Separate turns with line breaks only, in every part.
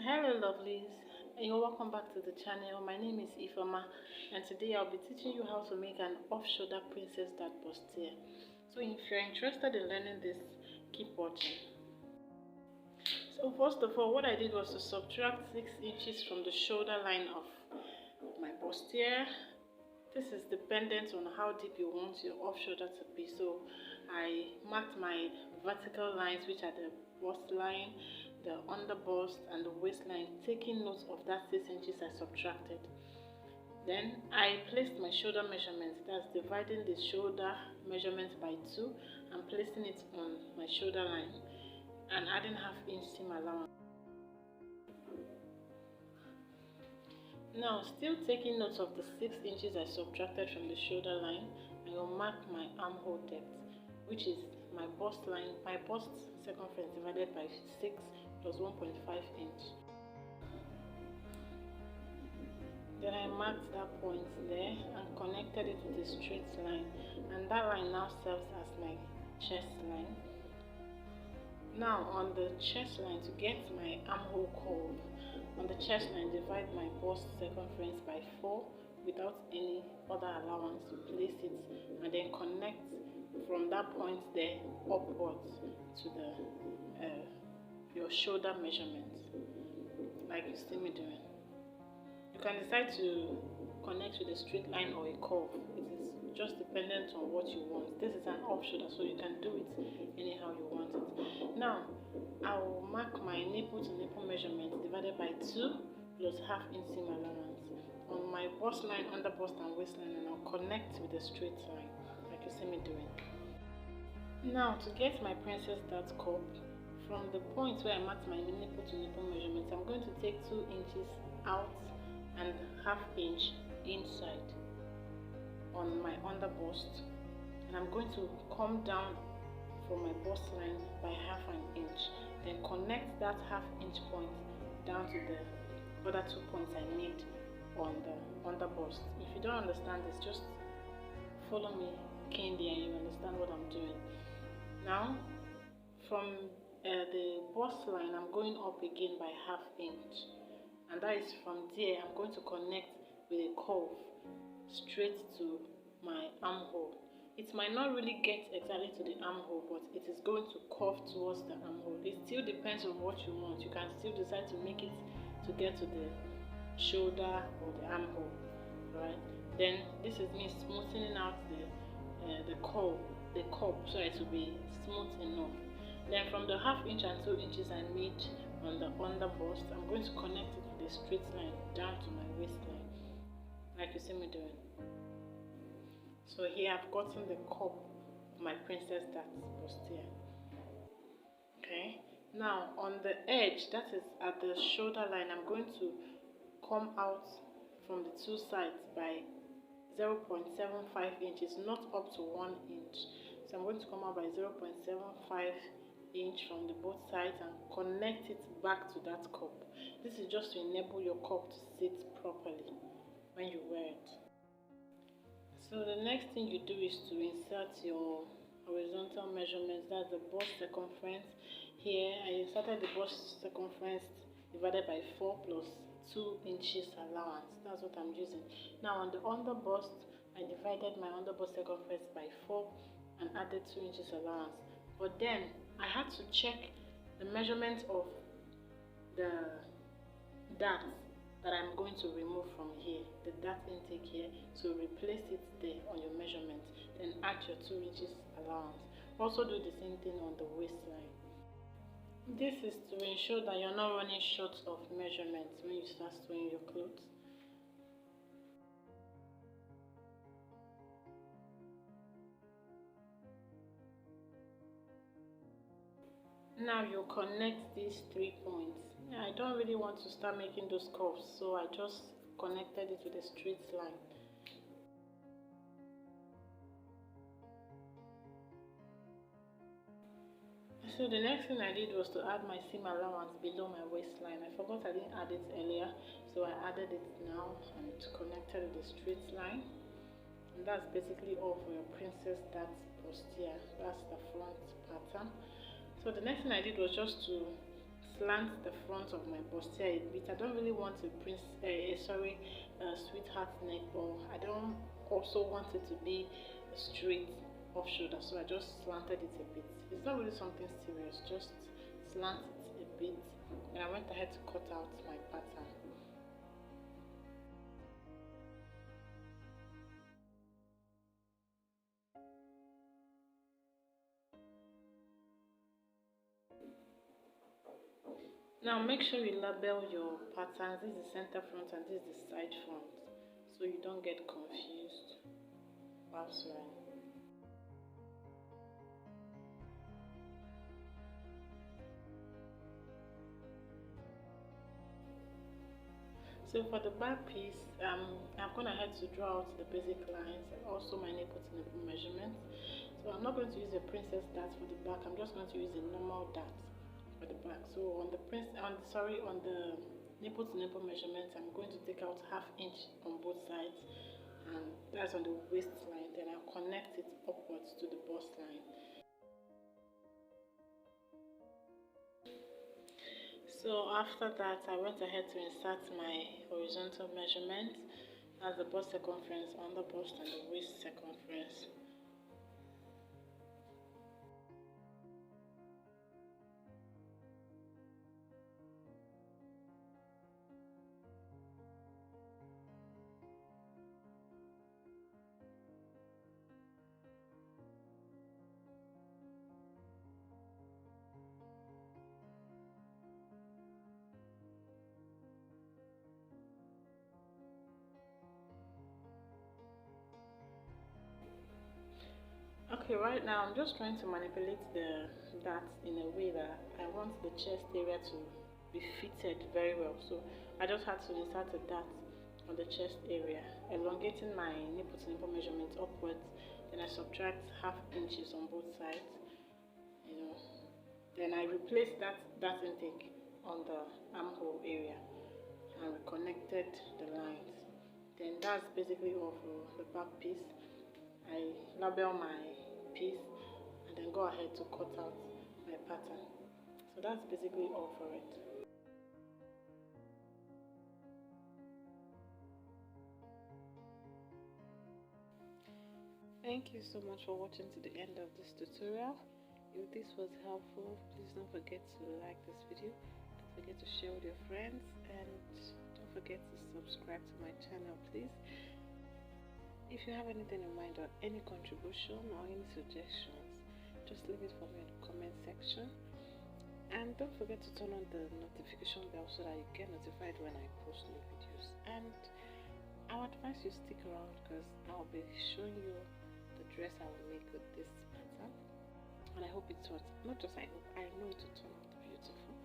Hello lovelies, and you're welcome back to the channel. My name is Ifama, and today I'll be teaching you how to make an off-shoulder princess dart bustier. So if you're interested in learning this, keep watching. So first of all, what I did was to subtract 6 inches from the shoulder line of my bustier. This is dependent on how deep you want your off-shoulder to be. So I marked my vertical lines, which are the bust line, the under bust and the waistline, taking note of that 6 inches I subtracted. Then I placed my shoulder measurements, that's dividing the shoulder measurement by 2 and placing it on my shoulder line and adding ½ inch seam allowance. Now, still taking note of the 6 inches I subtracted from the shoulder line, I will mark my armhole depth, which is my bust line, my bust circumference divided by 6 plus 1.5 inch. Then I marked that point there and connected it with a straight line, and that line now serves as my chest line. Now on the chest line, to get my armhole curve, on the chest line divide my bust circumference by 4 without any other allowance. You place it and then connect from that point there upwards to the your shoulder measurement, like you see me doing. You can decide to connect with a straight line or a curve. It is just dependent on what you want. This is an off-shoulder, so you can do it anyhow you want it. Now, I will mark my nipple to nipple measurement divided by 2 plus ½ inch seam allowance on my bust line, under bust and waistline, and I'll connect with a straight line, like you see me doing. Now, to get my princess dart cup, from the point where I marked my nipple to nipple measurements, I'm going to take 2 inches out and ½ inch inside on my under bust, and I'm going to come down from my bust line by ½ inch, then connect that ½ inch point down to the other 2 points I made on the under bust. If you don't understand this, just follow me keenly and you understand what I'm doing. Now, from the bust line, I'm going up again by ½ inch, and that is from there I'm going to connect with a curve straight to my armhole. It might not really get exactly to the armhole, but it is going to curve towards the armhole. It still depends on what you want. You can still decide to make it to get to the shoulder or the armhole, right? Then this is me smoothing out the cup so it will be smooth enough. Then from the ½ inch and 2 inches I made on the under bust, I'm going to connect it with a straight line down to my waistline, like you see me doing. So here I've gotten the cup of my princess dart bustier. Okay. Now on the edge, that is at the shoulder line, I'm going to come out from the 2 sides by 0.75 inches, not up to 1 inch. So I'm going to come out by 0.75 inch from the both sides and connect it back to that cup. This is just to enable your cup to sit properly when you wear it. So the next thing you do is to insert your horizontal measurements. That's the bust circumference. Here I inserted the bust circumference divided by 4 plus 2 inches allowance. That's what I'm using. Now on the under bust, I divided my under bust circumference by 4 and added 2 inches allowance. But then I had to check the measurement of the dart that I'm going to remove from here, the dart intake here. So replace it there on your measurement, then add your 2 inches allowance. Also do the same thing on the waistline. This is to ensure that you're not running short of measurements when you start sewing your clothes. Now you connect these 3 points. I don't really want to start making those curves, so I just connected it with a straight line. So the next thing I did was to add my seam allowance below my waistline. I forgot I didn't add it earlier, so I added it now and connected with a straight line. And that's basically all for your princess dart bustier. That's the front pattern. So the next thing I did was just to slant the front of my bustier a bit. I don't really want a sweetheart neck, but I don't also want it to be a straight off shoulder, so I just slanted it a bit. It's not really something serious, just slant it a bit, and I went ahead to cut out my pattern. Now make sure you label your patterns. This is the center front and this is the side front, so you don't get confused while sewing. So for the back piece, I've gone ahead to draw out the basic lines and also my nipple to nipple measurements. So I'm not going to use a princess dart for the back. I'm just going to use a normal dart for the back. So on the nipple to nipple measurements, I'm going to take out 1/2 inch on both sides, and that's on the waistline. Then I'll connect it upwards to the bust line. So after that, I went ahead to insert my horizontal measurement as the bust circumference on the bust and the waist circumference. Okay, right now I'm just trying to manipulate the darts in a way that I want the chest area to be fitted very well. So I just had to insert a dart on the chest area, elongating my nipple to nipple measurement upwards. Then I subtract 1/2 inches on both sides. Then I replace that intake on the armhole area and reconnected the lines. Then that's basically all for the back piece. I label my piece and then go ahead to cut out my pattern. So that's basically all for it. Thank you so much for watching to the end of this tutorial. If this was helpful, please don't forget to like this video, don't forget to share with your friends, and don't forget to subscribe to my channel, please. If you have anything in mind or any contribution or any suggestions, just leave it for me in the comment section. And don't forget to turn on the notification bell so that you get notified when I post new videos. And I would advise you stick around because I'll be showing you the dress I will make with this pattern. And I hope it turns, not just I hope, I know it will turn out beautiful.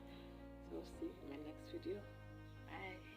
So see you in my next video. Bye.